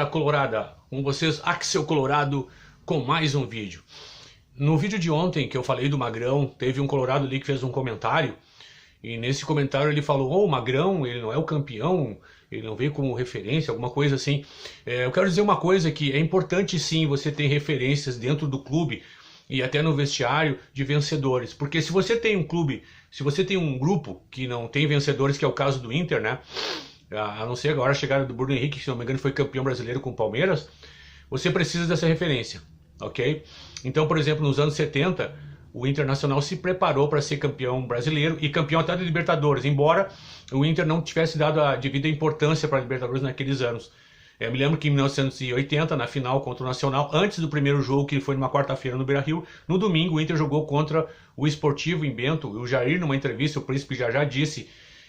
Colorada, com vocês, Axel Colorado, com mais um vídeo. No vídeo de ontem que eu falei do Magrão, teve um colorado ali que fez um comentário, e nesse comentário ele falou, o Magrão, ele não é o campeão, ele não veio como referência, alguma coisa assim. Eu quero dizer uma coisa, que é importante sim você ter referências dentro do clube, e até no vestiário, de vencedores. Porque se você tem um clube, se você tem um grupo que não tem vencedores, que é o caso do Inter, né? A não ser agora a chegada do Bruno Henrique, que se não me engano foi campeão brasileiro com o Palmeiras, você precisa dessa referência, ok? Então, por exemplo, nos anos 70, o Internacional se preparou para ser campeão brasileiro e campeão até da Libertadores, embora o Inter não tivesse dado a devida importância para a Libertadores naqueles anos. Eu me lembro que em 1980, na final contra o Nacional, antes do primeiro jogo, que foi numa quarta-feira no Beira-Rio, no domingo o Inter jogou contra o Esportivo em Bento. O Jair, numa entrevista, o Príncipe já disse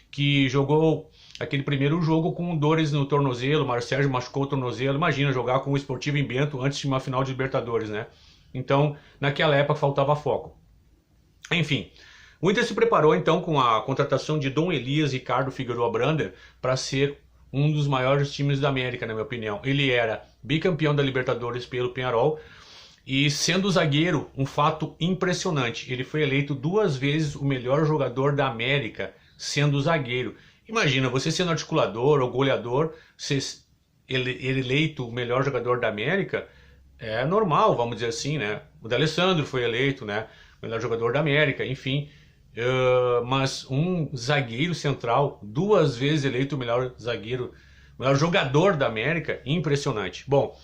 que jogou aquele primeiro jogo com dores no tornozelo, o Mário Sérgio machucou o tornozelo. Imagina jogar com o Esportivo em Bento antes de uma final de Libertadores, né? Então, naquela época faltava foco. Enfim, o Inter se preparou então com a contratação de Dom Elias Ricardo Figueroa Brander para ser um dos maiores times da América, na minha opinião. Ele era bicampeão da Libertadores pelo Peñarol e, sendo zagueiro, um fato impressionante. Ele foi eleito 2 vezes o melhor jogador da América, sendo zagueiro. Imagina, você sendo articulador ou goleador, ser eleito o melhor jogador da América, é normal, vamos dizer assim, né? O D'Alessandro foi eleito, né? Melhor jogador da América, enfim. Mas um zagueiro central, 2 vezes eleito o melhor zagueiro, melhor jogador da América, impressionante. Bom,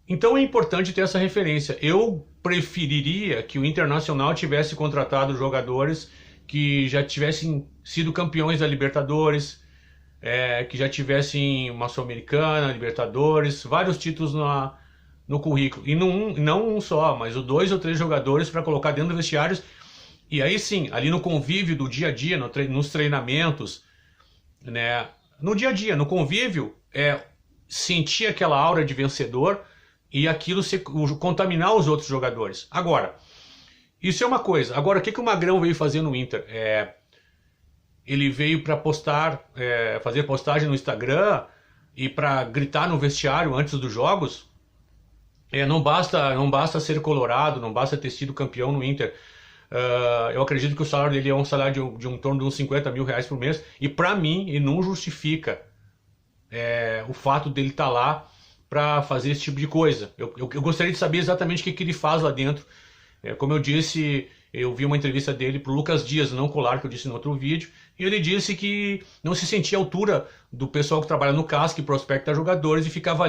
então é importante ter essa referência. Eu preferiria que o Internacional tivesse contratado jogadores que já tivessem sido campeões da Libertadores, que já tivessem uma Sul-Americana, Libertadores, vários títulos no currículo. E não um só, mas 2 ou 3 jogadores para colocar dentro do vestiário. E aí sim, ali no convívio do dia a dia, nos treinamentos, né? No dia a dia, no convívio, sentir aquela aura de vencedor e aquilo contaminar os outros jogadores. Agora, isso é uma coisa. Agora, o que o Magrão veio fazer no Inter? Ele veio para fazer postagem no Instagram e para gritar no vestiário antes dos jogos? Não basta ser colorado, não basta ter sido campeão no Inter. Eu acredito que o salário dele é um salário de um torno de uns 50 mil reais por mês. E para mim, ele não justifica o fato dele estar lá para fazer esse tipo de coisa. Eu gostaria de saber exatamente o que ele faz lá dentro. Como eu disse, eu vi uma entrevista dele pro Lucas Dias, não Colar, que eu disse no outro vídeo, e ele disse que não se sentia à altura do pessoal que trabalha no CAS, que prospecta jogadores, e ficava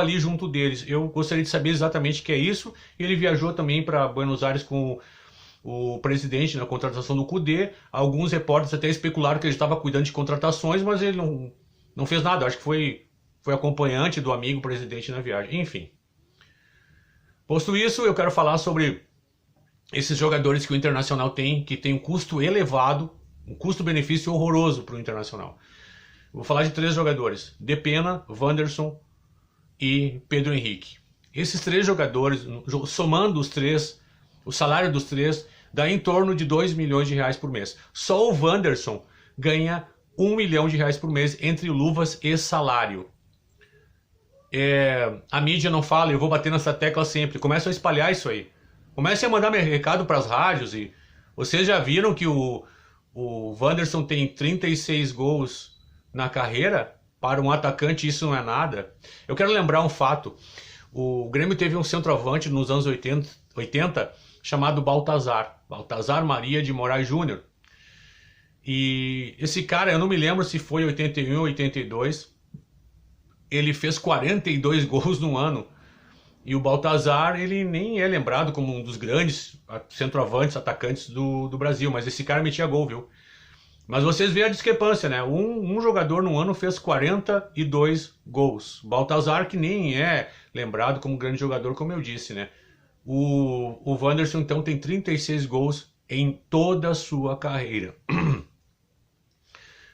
ali junto deles. Eu gostaria de saber exatamente o que é isso. Ele viajou também para Buenos Aires com o presidente na contratação do Kudê. Alguns repórteres até especularam que ele estava cuidando de contratações, mas ele não fez nada. Acho que foi acompanhante do amigo presidente na viagem. Enfim. Posto isso, eu quero falar sobre esses jogadores que o Internacional tem, que tem um custo elevado, um custo-benefício horroroso para o Internacional. Vou falar de 3 jogadores: Depena, Wanderson e Pedro Henrique. Esses 3 jogadores, somando os 3, o salário dos 3, dá em torno de 2 milhões de reais por mês. Só o Wanderson ganha 1 milhão de reais por mês entre luvas e salário. A mídia não fala, eu vou bater nessa tecla sempre. Começam a espalhar isso aí. Comecem a mandar meu recado para as rádios. E vocês já viram que o Wanderson tem 36 gols na carreira? Para um atacante isso não é nada. Eu quero lembrar um fato. O Grêmio teve um centroavante nos anos 80 chamado Baltazar Maria de Moraes Júnior. E esse cara, eu não me lembro se foi 81 ou 82, ele fez 42 gols no ano. E o Baltazar, ele nem é lembrado como um dos grandes centroavantes, atacantes do Brasil, mas esse cara metia gol, viu? Mas vocês veem a discrepância, né? Um jogador no ano fez 42 gols. Baltazar, que nem é lembrado como grande jogador, como eu disse, né? O Wanderson, então, tem 36 gols em toda a sua carreira.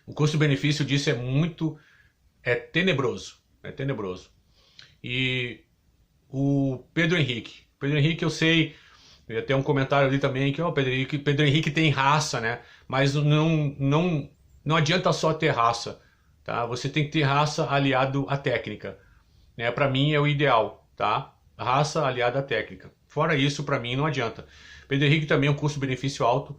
O custo-benefício disso é tenebroso. É tenebroso. E o Pedro Henrique, eu sei, eu ia ter um comentário ali também que Pedro Henrique tem raça, né? Mas não adianta só ter raça, tá? Você tem que ter raça aliado à técnica. né, para mim é o ideal, tá? Raça aliada à técnica. Fora isso, para mim não adianta. Pedro Henrique também é um custo-benefício alto.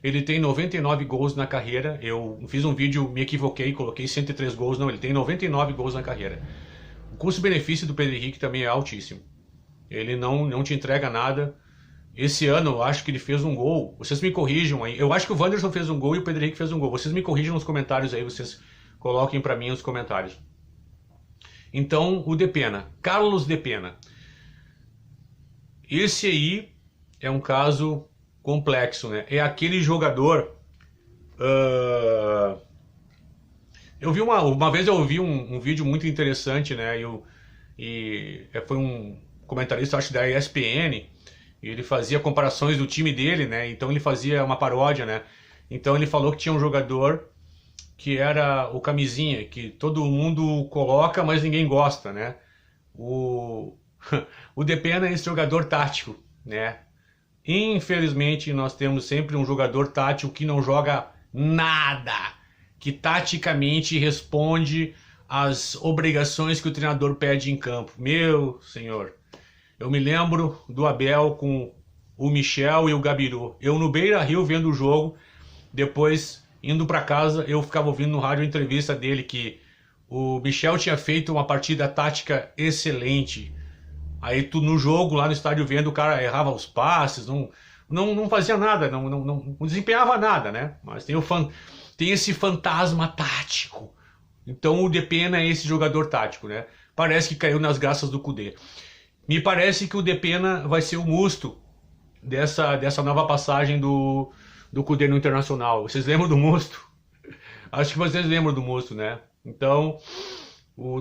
Ele tem 99 gols na carreira. Eu fiz um vídeo, me equivoquei, coloquei 103 gols. Não, ele tem 99 gols na carreira. O custo-benefício do Pedro Henrique também é altíssimo. Ele não te entrega nada. Esse ano, eu acho que ele fez um gol. Vocês me corrijam aí. Eu acho que o Wanderson fez um gol e o Pedro Henrique fez um gol. Vocês me corrijam nos comentários aí. Vocês coloquem para mim nos comentários. Então, o Depena. Carlos Depena. Esse aí é um caso complexo, né? É aquele jogador... Eu vi uma vez eu ouvi um vídeo muito interessante, né? Foi um comentarista, acho, da ESPN, e ele fazia comparações do time dele, né? Então ele fazia uma paródia, né? Então ele falou que tinha um jogador que era o camisinha, que todo mundo coloca, mas ninguém gosta, né? O Depena é esse jogador tático, né? Infelizmente nós temos sempre um jogador tático que não joga nada, que taticamente responde às obrigações que o treinador pede em campo. Meu senhor, eu me lembro do Abel com o Michel e o Gabiru. Eu no Beira-Rio vendo o jogo, depois indo para casa, eu ficava ouvindo no rádio a entrevista dele que o Michel tinha feito uma partida tática excelente. Aí tu no jogo, lá no estádio vendo, o cara errava os passes, não fazia nada, não desempenhava nada, né? Mas tem esse fantasma tático. Então o Depena é esse jogador tático, né? Parece que caiu nas graças do Kudê. Me parece que o Depena vai ser o Musto dessa nova passagem do Kudê no Internacional. Vocês lembram do Musto? Acho que vocês lembram do Musto, né? Então,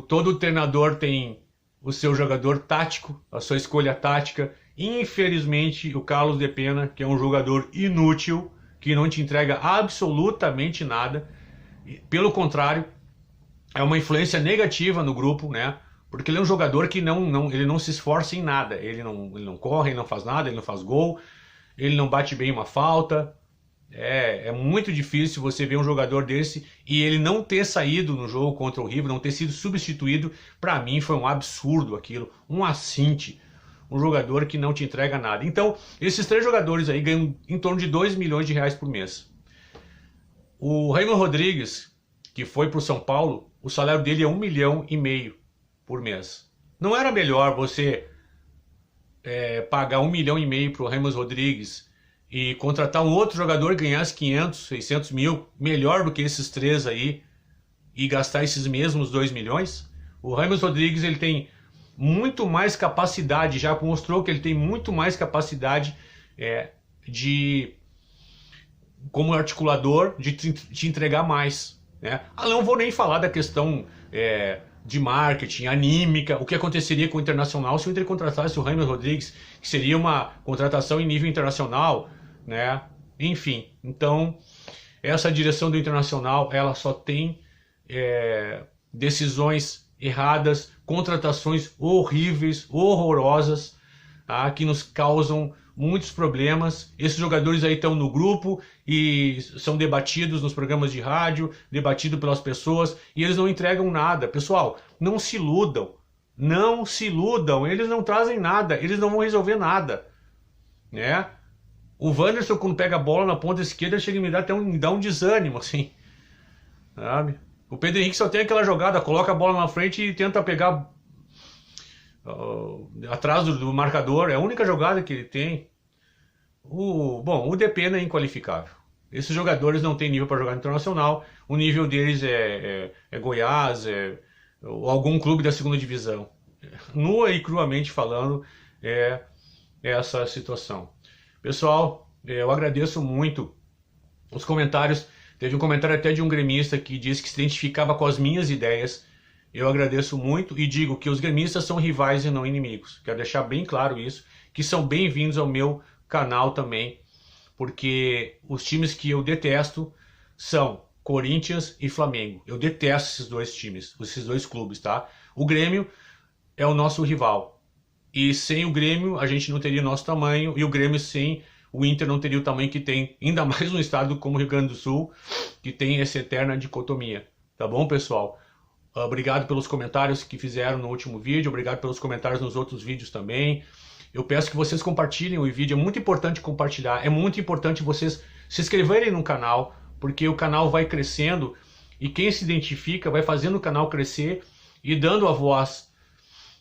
todo treinador tem o seu jogador tático, a sua escolha tática. Infelizmente, o Carlos Depena, que é um jogador inútil, que não te entrega absolutamente nada, pelo contrário, é uma influência negativa no grupo, né? Porque ele é um jogador que ele não se esforça em nada. Ele não corre, ele não faz nada, ele não faz gol, ele não bate bem uma falta. É muito difícil você ver um jogador desse e ele não ter saído no jogo contra o River, não ter sido substituído. Para mim foi um absurdo aquilo, um assinte, um jogador que não te entrega nada. Então, esses três jogadores aí ganham em torno de 2 milhões de reais por mês. O Raymond Rodrigues, que foi para o São Paulo, o salário dele é 1,5 milhão por mês. Não era melhor você pagar 1,5 milhão para o Raymond Rodrigues e contratar um outro jogador que ganhasse 500, 600 mil, melhor do que esses três aí, e gastar esses mesmos 2 milhões? O Raymond Rodrigues, ele tem muito mais capacidade, já mostrou que ele tem muito mais capacidade como articulador, de te entregar mais, né? Não vou nem falar da questão de marketing, anímica, o que aconteceria com o Internacional se o Inter contratasse o Raymond Rodrigues, que seria uma contratação em nível internacional, né? Enfim, então essa direção do Internacional, ela só tem decisões erradas, contratações horríveis, horrorosas, tá? Que nos causam muitos problemas. Esses jogadores aí estão no grupo e são debatidos nos programas de rádio, debatidos pelas pessoas, e eles não entregam nada. Pessoal, não se iludam, não se iludam, eles não trazem nada, eles não vão resolver nada, né? O Wanderson, quando pega a bola na ponta esquerda, chega a me dar um desânimo, assim, sabe? O Pedro Henrique só tem aquela jogada, coloca a bola na frente e tenta pegar atrás do marcador, é a única jogada que ele tem. O Depena é inqualificável. Esses jogadores não têm nível para jogar no Internacional, o nível deles é Goiás, ou algum clube da segunda divisão. Nua e cruamente falando, é essa situação. Pessoal, eu agradeço muito os comentários. Teve um comentário até de um gremista que disse que se identificava com as minhas ideias. Eu agradeço muito e digo que os gremistas são rivais e não inimigos. Quero deixar bem claro isso, que são bem-vindos ao meu canal também, porque os times que eu detesto são Corinthians e Flamengo. Eu detesto esses dois times, esses dois clubes, tá? O Grêmio é o nosso rival. E sem o Grêmio a gente não teria o nosso tamanho, e o Grêmio sem o Inter não teria o tamanho que tem, ainda mais num estado como o Rio Grande do Sul, que tem essa eterna dicotomia. Tá bom, pessoal? Obrigado pelos comentários que fizeram no último vídeo, obrigado pelos comentários nos outros vídeos também. Eu peço que vocês compartilhem o vídeo, é muito importante compartilhar, é muito importante vocês se inscreverem no canal, porque o canal vai crescendo e quem se identifica vai fazendo o canal crescer e dando a voz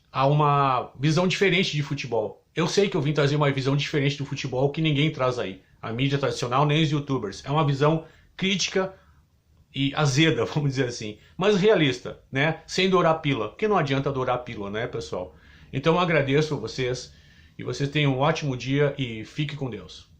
a uma visão diferente de futebol. Eu sei que eu vim trazer uma visão diferente do futebol que ninguém traz aí, a mídia tradicional nem os youtubers. É uma visão crítica e azeda, vamos dizer assim, mas realista, né? Sem dourar a pílula, porque não adianta dourar a pílula, né, pessoal? Então eu agradeço a vocês e vocês tenham um ótimo dia e fique com Deus.